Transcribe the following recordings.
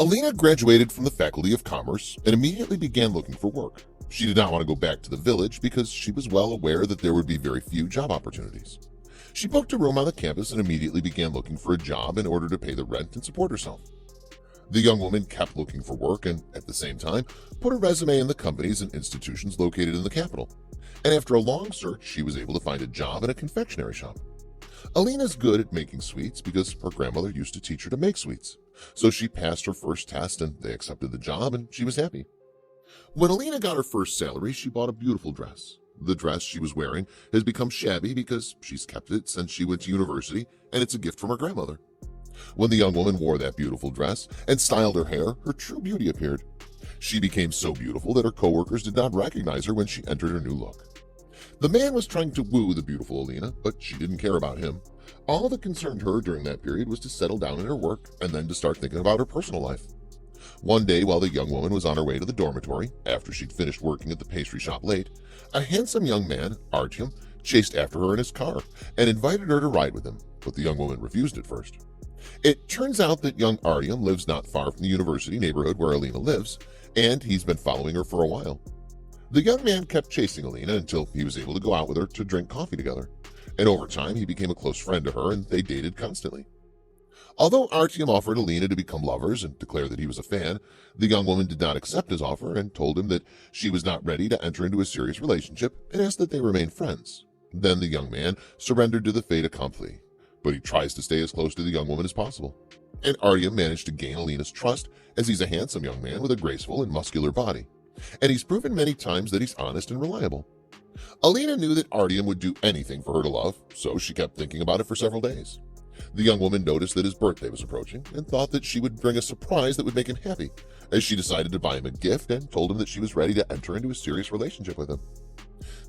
Alina graduated from the Faculty of Commerce and immediately began looking for work. She did not want to go back to the village because she was well aware that there would be very few job opportunities. She booked a room on the campus and immediately began looking for a job in order to pay the rent and support herself. The young woman kept looking for work and, at the same time, put a resume in the companies and institutions located in the capital. And after a long search, she was able to find a job in a confectionery shop. Alina's good at making sweets because her grandmother used to teach her to make sweets. So she passed her first test and they accepted the job and she was happy. When Alina got her first salary, she bought a beautiful dress. The dress she was wearing has become shabby because she's kept it since she went to university and it's a gift from her grandmother. When the young woman wore that beautiful dress and styled her hair, her true beauty appeared. She became so beautiful that her coworkers did not recognize her when she entered her new look. The man was trying to woo the beautiful Alina, but she didn't care about him. All that concerned her during that period was to settle down in her work and then to start thinking about her personal life. One day, while the young woman was on her way to the dormitory, after she'd finished working at the pastry shop late, a handsome young man, Artyom, chased after her in his car and invited her to ride with him, but the young woman refused at first. It turns out that young Artyom lives not far from the university neighborhood where Alina lives, and he's been following her for a while. The young man kept chasing Alina until he was able to go out with her to drink coffee together, and over time he became a close friend to her and they dated constantly. Although Artyom offered Alina to become lovers and declare that he was a fan, the young woman did not accept his offer and told him that she was not ready to enter into a serious relationship and asked that they remain friends. Then the young man surrendered to the fait accompli, but he tries to stay as close to the young woman as possible. And Artyom managed to gain Alina's trust as he's a handsome young man with a graceful and muscular body. And he's proven many times that he's honest and reliable. Alina knew that Artyom would do anything for her to love, so she kept thinking about it for several days. The young woman noticed that his birthday was approaching and thought that she would bring a surprise that would make him happy, as she decided to buy him a gift and told him that she was ready to enter into a serious relationship with him.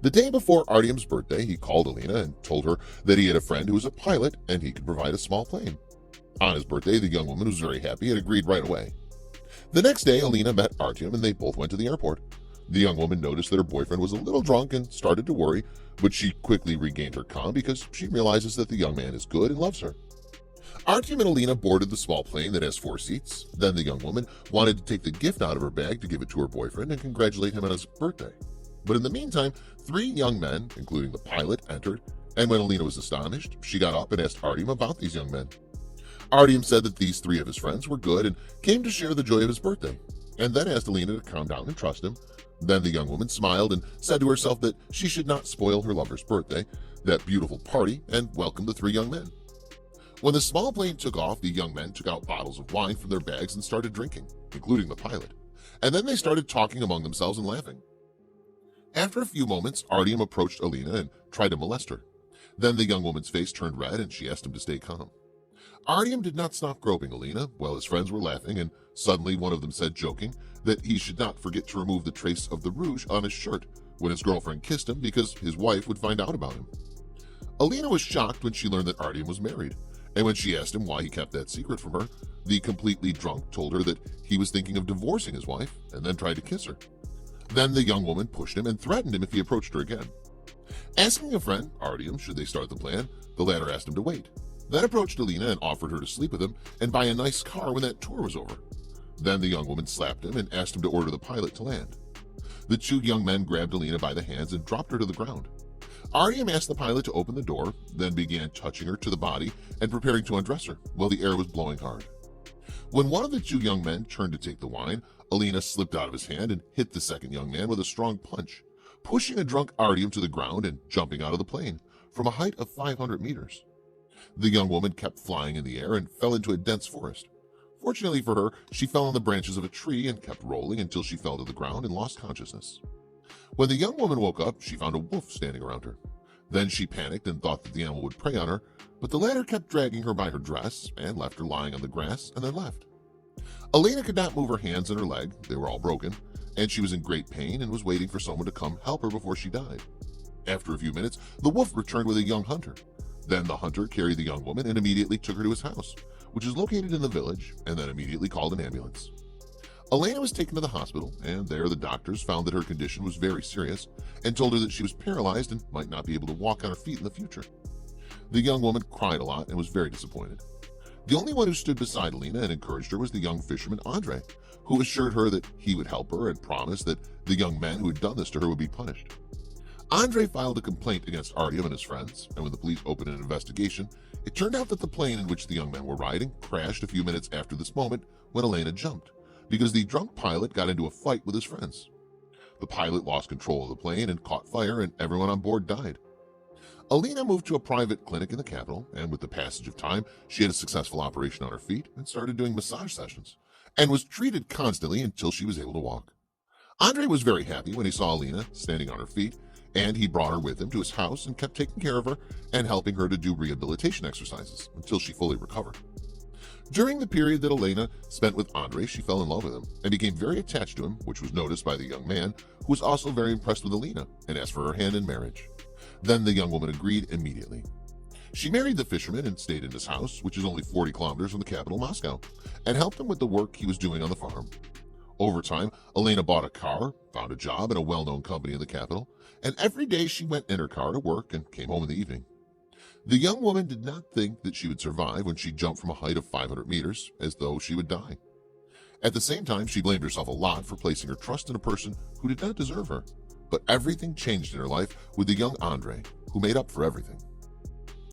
The day before Artyom's birthday, he called Alina and told her that he had a friend who was a pilot and he could provide a small plane. On his birthday, the young woman was very happy and agreed right away. The next day, Alina met Artyom and they both went to the airport. The young woman noticed that her boyfriend was a little drunk and started to worry, but she quickly regained her calm because she realizes that the young man is good and loves her. Artyom and Alina boarded the small plane that has 4 seats. Then the young woman wanted to take the gift out of her bag to give it to her boyfriend and congratulate him on his birthday. But in the meantime, 3 young men, including the pilot, entered, and when Alina was astonished, she got up and asked Artyom about these young men. Artyom said that these 3 of his friends were good and came to share the joy of his birthday, and then asked Alina to calm down and trust him. Then the young woman smiled and said to herself that she should not spoil her lover's birthday, that beautiful party, and welcomed the 3 young men. When the small plane took off, the young men took out bottles of wine from their bags and started drinking, including the pilot, and then they started talking among themselves and laughing. After a few moments, Artyom approached Alina and tried to molest her. Then the young woman's face turned red and she asked him to stay calm. Artyom did not stop groping Alina while his friends were laughing, and suddenly one of them said, joking, that he should not forget to remove the trace of the rouge on his shirt when his girlfriend kissed him because his wife would find out about him. Alina was shocked when she learned that Artyom was married, and when she asked him why he kept that secret from her, the completely drunk told her that he was thinking of divorcing his wife and then tried to kiss her. Then the young woman pushed him and threatened him if he approached her again. Asking a friend, Artyom, should they start the plan, the latter asked him to wait, then approached Alina and offered her to sleep with him and buy a nice car when that tour was over. Then the young woman slapped him and asked him to order the pilot to land. The 2 young men grabbed Alina by the hands and dropped her to the ground. Artyom asked the pilot to open the door, then began touching her to the body and preparing to undress her while the air was blowing hard. When one of the 2 young men turned to take the wine, Alina slipped out of his hand and hit the second young man with a strong punch, pushing a drunk Artyom to the ground and jumping out of the plane from a height of 500 meters. The young woman kept flying in the air and fell into a dense forest. Fortunately for her, she fell on the branches of a tree and kept rolling until she fell to the ground and lost consciousness. When the young woman woke up, she found a wolf standing around her. Then she panicked and thought that the animal would prey on her, but the latter kept dragging her by her dress and left her lying on the grass and then left. Alina could not move her hands and her leg, they were all broken, and she was in great pain and was waiting for someone to come help her before she died. After a few minutes, the wolf returned with a young hunter. Then the hunter carried the young woman and immediately took her to his house, which is located in the village, and then immediately called an ambulance. Alina was taken to the hospital, and there the doctors found that her condition was very serious and told her that she was paralyzed and might not be able to walk on her feet in the future. The young woman cried a lot and was very disappointed. The only one who stood beside Alina and encouraged her was the young fisherman Andre, who assured her that he would help her and promised that the young men who had done this to her would be punished. Andre filed a complaint against Artyom and his friends, and when the police opened an investigation, it turned out that the plane in which the young men were riding crashed a few minutes after this moment when Elena jumped, because the drunk pilot got into a fight with his friends. The pilot lost control of the plane and caught fire, and everyone on board died. Alina moved to a private clinic in the capital, and with the passage of time, she had a successful operation on her feet and started doing massage sessions, and was treated constantly until she was able to walk. Andre was very happy when he saw Alina standing on her feet, and he brought her with him to his house and kept taking care of her and helping her to do rehabilitation exercises until she fully recovered. During the period that Elena spent with Andre, she fell in love with him and became very attached to him, which was noticed by the young man, who was also very impressed with Alina and asked for her hand in marriage. Then the young woman agreed immediately. She married the fisherman and stayed in his house, which is only 40 kilometers from the capital, Moscow, and helped him with the work he was doing on the farm. Over time, Elena bought a car, found a job in a well-known company in the capital, and every day she went in her car to work and came home in the evening. The young woman did not think that she would survive when she jumped from a height of 500 meters, as though she would die. At the same time, she blamed herself a lot for placing her trust in a person who did not deserve her. But everything changed in her life with the young Andre, who made up for everything.